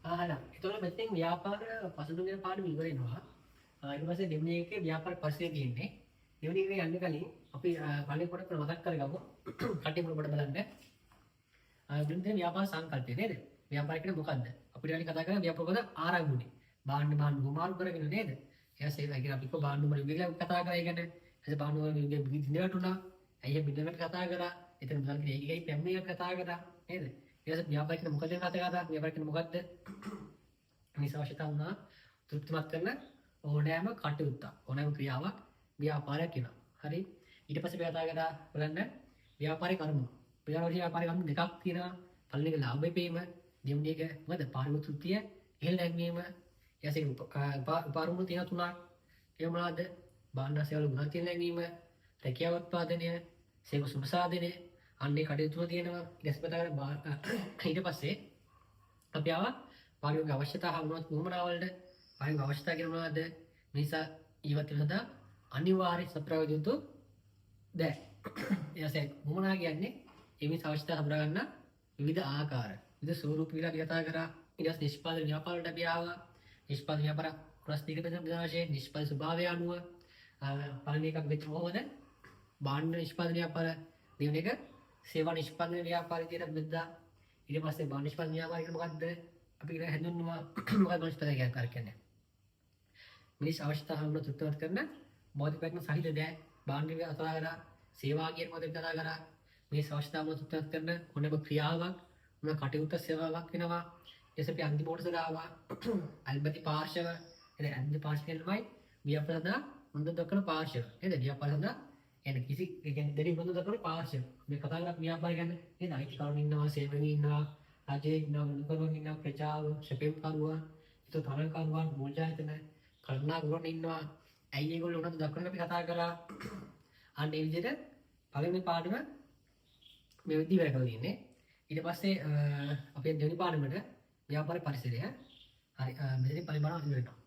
හරි. ඒතකොට මෙතෙන් ව්‍යාපාර පසුබිම් පාඩම ඉවර වෙනවා. ඊට පස්සේ දෙවෙනි එකේ ව්‍යාපාර පස්සේ තියෙන්නේ. දෙවෙනි එකේ යන්න කලින් අපි පළවෙනි කොටස මතක් කරගමු. කටි මුල කොට බලන්න. දෙවෙනි ව්‍යාපාර සංකල්පය නේද? ව්‍යාපාර කියන්නේ මොකද්ද? අපිට කලින් කතා කරා ව්‍යාපාර පොත ආරම්භුනේ. භාණ්ඩ ගොමාරු කරගෙන නේද? ඊට ඒ වගේ අපි භාණ්ඩ වල විගල කතා කරා. ඒ කියන්නේ එතකොට භාණ්ඩ වල විගල බිඳවට උනා. අයිය බිඳවට කතා කරා. එතන මුදල් කියන ඒකයි පැමිණියක් කතා කරා නේද? ඊට පස්සේ ව්‍යාපාර කියන්නේ මොකද කතා කරා? ව්‍යාපාර කියන්නේ මොකද්ද? මේ අවශ්‍යතාව වුණා තෘප්තිමත් කරන ඕනෑම කටයුත්තක් ඕනෑම ක්‍රියාවක් ව්‍යාපාරයක් වෙනවා. හරි. ඊට පස්සේ අපි කතා කරා බලන්න ව්‍යාපාරික කර්ම. ව්‍යාපාරික කර්ම දෙකක් තියෙනවා. පළවෙනි එක ලාභය පීම, දෙවෙනි එක මොකද? පාරිභෝගික තෘප්තිය ඉහළ නැංවීම. ඊට පස්සේ උපාරුම තියෙන තුනක්. ඒ මොනවාද? භාණ්ඩ සේවල ගුණාත්මක නැංවීම, රැකියාව උත්පාදනය, සේවා සුබසාධනය, අන්නේ කටයුතු තුන තියෙනවා. ඊට පස්සේ අපි ආවා පාරිභෝගික අවශ්‍යතා හමුවත් වුමනාවලට. පාරිභෝගික අවශ්‍යතා කියන මොනවද? නිසා ඊවත් වෙනදා අනිවාර්ය සප්‍රායෝජිත යුතු දැන් එයාසේ වුමනා කියන්නේ ඒ මිස අවශ්‍යතා හඳුනා ගන්න විවිධ ආකාර විවිධ ස්වරූප විලා කතා කරා. ඊට පස්සේ නිෂ්පාදන ව්‍යාපාරවලට අපි ආවා. නිෂ්පාදන ව්‍යාපාර ක්‍රස් දෙක බෙදලා නිෂ්පාදන ස්වභාවය අනුව පළවෙනි එකක් වෙච්ච මොකද? භාණ්ඩ නිෂ්පාදන ව්‍යාපාර. දෙවෙනි එක සේවා නිෂ්පාදන ව්‍යාපාර විදියට බෙදලා. ඊට පස්සේ භාණ්ඩ නිෂ්පාදන ව්‍යාපාර කියන්නේ මොකද්ද? අපි කියන හැඳුන්වනවා මොකක්ද නිෂ්පාදන ව්‍යාපාර කියන්නේ? මිනිස් අවශ්‍යතා හමුන තෘප්තිමත් කරන බෞද්ධ පැක්ම සහිත දෑ භාණ්ඩ කතා කරා. සේවා කියන මොකද කතා කරා. මිනිස් අවශ්‍යතා හමුන තෘප්තිමත් කරන ඕනෑම ක්‍රියාවක් මොන කටයුත්ත සේවාවක් වෙනවා. ඊට අපි අන්තිම කොටසට ආවා. අල්බති පාර්ශව. එනේ අන්තිම පාර්ශව කියනවායි ව්‍යාපාර සඳහා හොඳ දක්වන පාර්ශව. නේද? ව්‍යාපාර සඳහා එන කිසි කියන්නේ දෙවි හොඳ දක්වන පාර්ශව. මේ කතා කරලා ව්‍යාපාර කියන්නේ නේද? අයිතිකරුන් ඉන්නවා, සේවකයන් ඉන්නවා, රජයේ ඉන්නවා, වෙනකරුන් ඉන්නවා, ප්‍රජාව, ශපේම්කරුවන්, ඊට තරංකරුවන්, මූල්‍යායතන, කරුණාකරුවන් ඉන්නවා. ඇයි ඒගොල්ලෝ උනත් දක්වන අපි කතා කරා. අන්න ඒ විදිහට පළවෙනි පාඩම මේ විදිහ වැඩ කරලා තියෙන්නේ. ඊට පස්සේ අපේ දෙවෙනි පාඩමට ව්‍යාපාර පරිසරය හරි මෙතනින් පරිමාණ අඳුර වෙනවා.